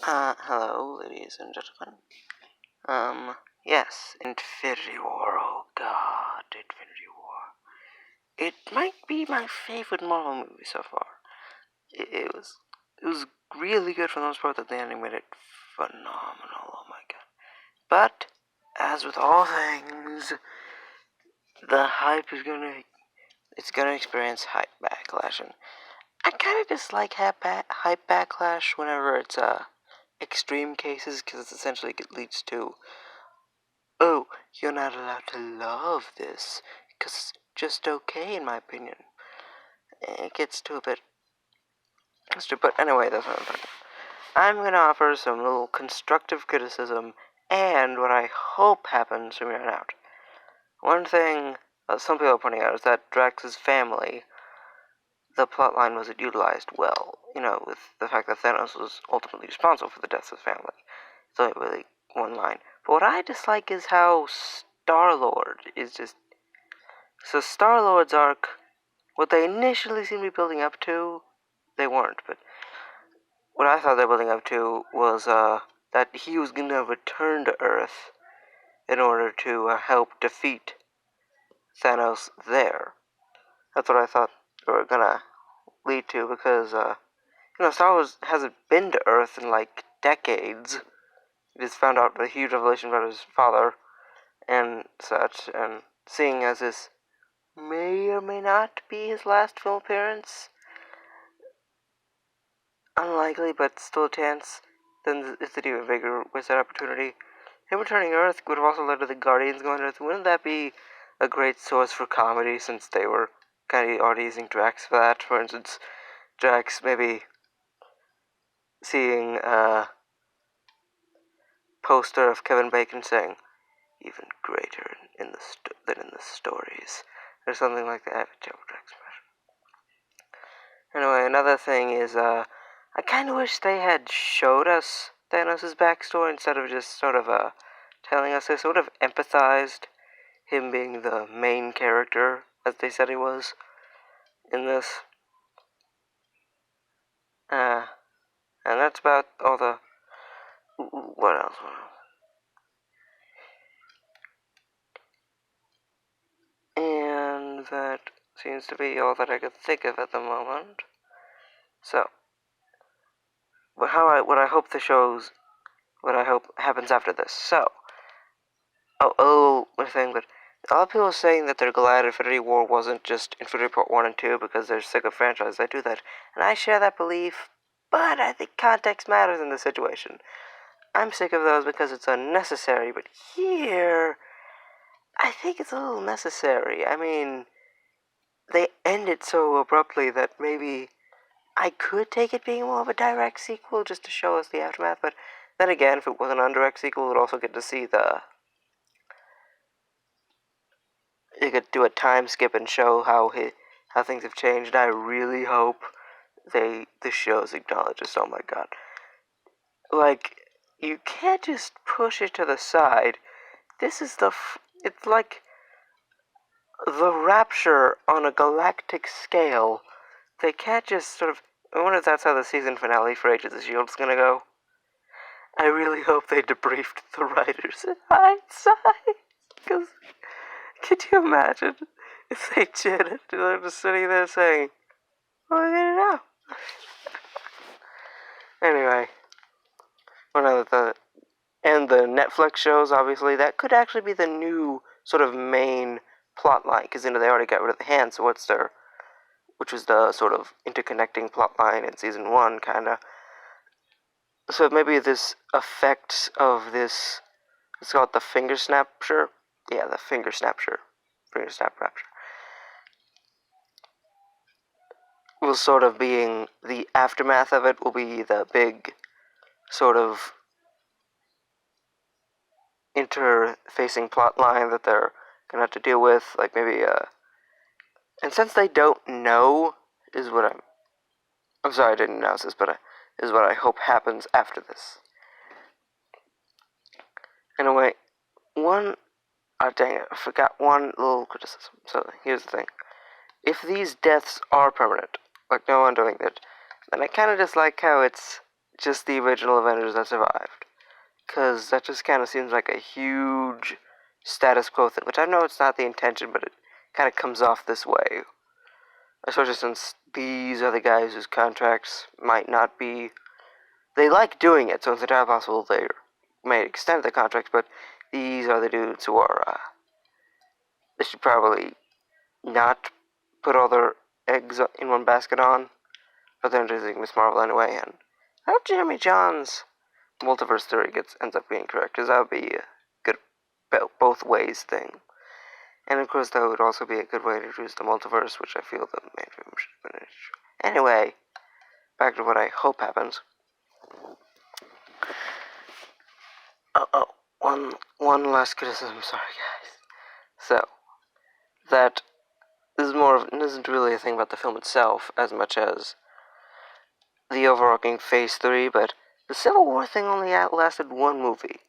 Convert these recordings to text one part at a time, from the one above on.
Hello, ladies and gentlemen. Yes, Infinity War, oh god, Infinity War. It might be my favorite Marvel movie so far. It was really good for the most part. That they animated phenomenal, oh my god. But, as with all things, the hype is it's gonna experience hype backlash, and I kinda dislike hype backlash whenever it's, extreme cases, because it essentially leads to, oh, you're not allowed to love this, because it's just okay, in my opinion. It gets to a bit extra, but anyway, that's what I'm talking about. I'm going to offer some little constructive criticism, and what I hope happens from here on out. One thing some people are pointing out is that Drax's family, the plotline wasn't utilized well, with the fact that Thanos was ultimately responsible for the deaths of his family. It's only really one line. But what I dislike is how Star-Lord is just... So Star-Lord's arc, what they initially seemed to be building up to, they weren't, but what I thought they were building up to was that he was going to return to Earth in order to help defeat Thanos there. That's what I thought they were going to lead to, because, Star Wars hasn't been to Earth in, like, decades. He just found out a huge revelation about his father and such, and seeing as this may or may not be his last film appearance, unlikely, but still a chance, then it's an even bigger wasted opportunity. Him returning Earth would have also led to the Guardians going to Earth. Wouldn't that be a great source for comedy, since they were kind of already using Drax for that? For instance, Drax maybe seeing a poster of Kevin Bacon saying, "Even greater than in the stories," or something like that. I have a terrible Drax impression. Anyway, another thing is, I kind of wish they had showed us Thanos' backstory instead of just sort of telling us this. I would have empathized him being the main character, as they said he was, in this. And that's about all the... What else? And that seems to be all that I could think of at the moment. So, what I hope what I hope happens after this. So, one thing, but a lot of people are saying that they're glad Infinity War wasn't just Infinity Part 1 and 2 because they're sick of franchises. I do that, and I share that belief, but I think context matters in this situation. I'm sick of those because it's unnecessary, but here, I think it's a little necessary. I mean, they end it so abruptly that maybe I could take it being more of a direct sequel just to show us the aftermath, but then again, if it wasn't a direct sequel, we'd also get to see you could do a time skip and show how things have changed. I really hope the shows acknowledge this. Oh my god. Like, you can't just push it to the side. This is it's like the Rapture on a galactic scale. They can't just sort of... I wonder if that's how the season finale for Agents of S.H.I.E.L.D. is gonna go. I really hope they debriefed the writers in hindsight. Because, could you imagine if they did? They're just sitting there saying, "What are we gonna do?" Anyway, and the Netflix shows, obviously, that could actually be the new sort of main plot line, because they already got rid of the hand, so which was the sort of interconnecting plot line in season 1, kinda. So maybe this effect of this, it's called the finger snapture. Yeah, the finger snapture. Finger snap rapture. Will sort of being the aftermath of it will be the big sort of interfacing plot line that they're gonna have to deal with, like maybe and since they don't know, is what I'm sorry I didn't announce this, but is what I hope happens after this. Anyway, dang it, I forgot one little criticism. So here's the thing: if these deaths are permanent, like no one doing it, then I kind of dislike how it's just the original Avengers that survived. Because that just kind of seems like a huge status quo thing, which I know it's not the intention, but it kind of comes off this way. Especially since these are the guys whose contracts might not be. They like doing it, so it's entirely possible they may extend the contracts, but these are the dudes who are. They should probably not put all their eggs in one basket on, but they're introducing Miss Marvel anyway, and I hope Jeremy John's multiverse theory ends up being correct, because that would be a good both ways thing. And of course, that would also be a good way to introduce the multiverse, which I feel the main film should have been introduced. Anyway, back to what I hope happens. One last criticism, sorry guys. So, that this isn't really a thing about the film itself as much as the overarching Phase 3, but the Civil War thing only lasted one movie.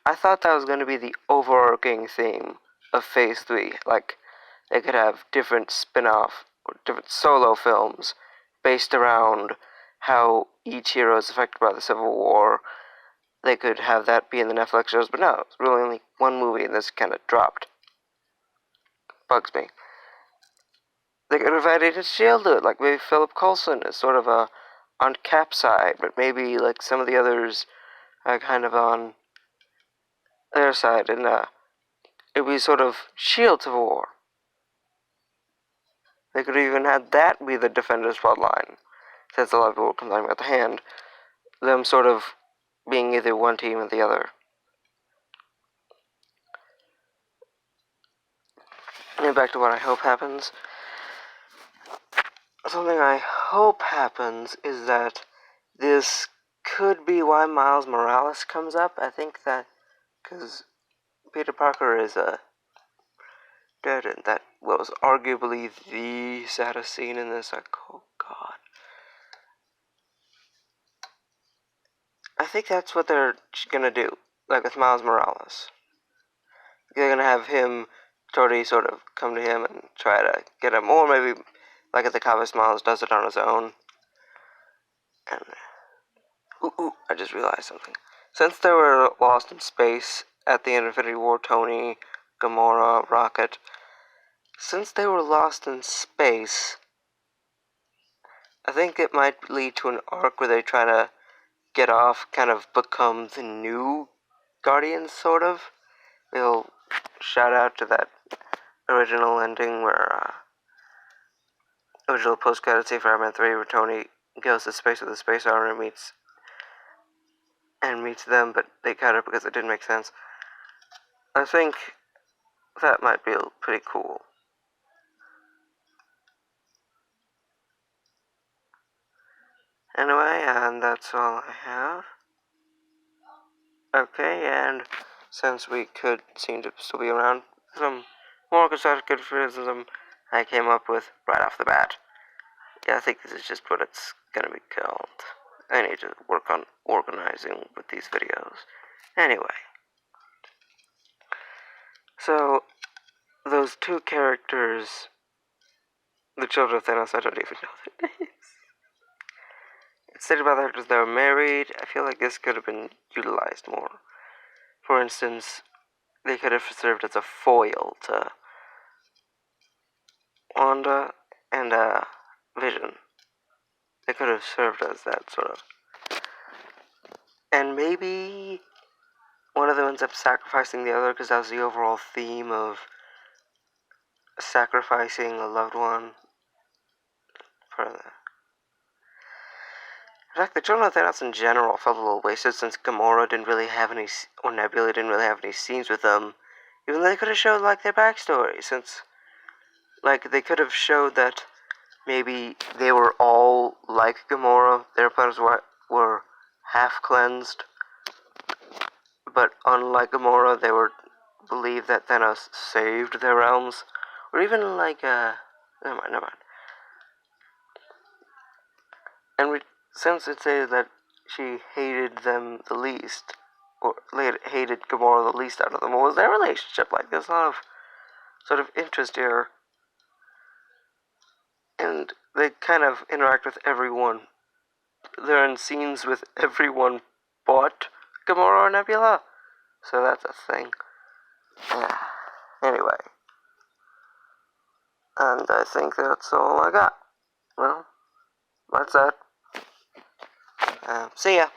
I thought that was going to be the overarching theme of Phase 3. Like, they could have different spin-off or different solo films based around how each hero is affected by the Civil War. They could have that be in the Netflix shows, but no, it's really only one movie and this kind of dropped. Bugs me. They could have had Agent Shield do it, like maybe Philip Coulson is sort of on Cap's side, but maybe like some of the others are kind of on their side, and it would be sort of Shield Civil War. They could have even had that be the Defenders plotline, since a lot of people were complaining about the Hand. Them sort of being either one team or the other. And back to what I hope happens. Something I hope happens is that this could be why Miles Morales comes up. I think that because Peter Parker is dead, and that was arguably the saddest scene in this. Like, oh god. I think that's what they're gonna do, like with Miles Morales. They're gonna have him, Tony, sort of come to him and try to get him, or maybe, like at the comics, Miles does it on his own. And I just realized something. Since they were lost in space at the end of Infinity War, Tony, Gamora, Rocket, since they were lost in space, I think it might lead to an arc where they try to get off, kind of become the new Guardians, sort of. They'll shout out to that original ending where, original post-credit scene for Iron Man 3 where Tony goes to space with the space armor and meets them, but they cut it because it didn't make sense. I think that might be pretty cool. Anyway, and that's all I have. Okay, and since we could seem to still be around, some more constructive criticism I came up with right off the bat. Yeah, I think this is just what it's gonna be called. I need to work on organizing with these videos. Anyway. So, those two characters, the children of Thanos, I don't even know their names. It's stated by the actors they were married. I feel like this could have been utilized more. For instance, they could have served as a foil to Wanda and Vision. They could have served as that sort of. And maybe one of them ends up sacrificing the other, because that was the overall theme of sacrificing a loved one. In fact, the Children of Thanos in general felt a little wasted, since Gamora didn't really have any, or Nebula didn't really have any scenes with them. Even though they could have showed, like, their backstory, since, like, they could have showed that maybe they were all like Gamora. Their planets were half cleansed, but unlike Gamora, they were believed that Thanos saved their realms, or even like never mind. And since it says that she hated them the least, or hated Gamora the least out of them, what was their relationship like? There's a lot of sort of interest here, and they kind of interact with everyone they're in scenes with everyone but Gamora or Nebula. So that's a thing. Yeah. Anyway. And I think that's all I got. Well, that's it. See ya.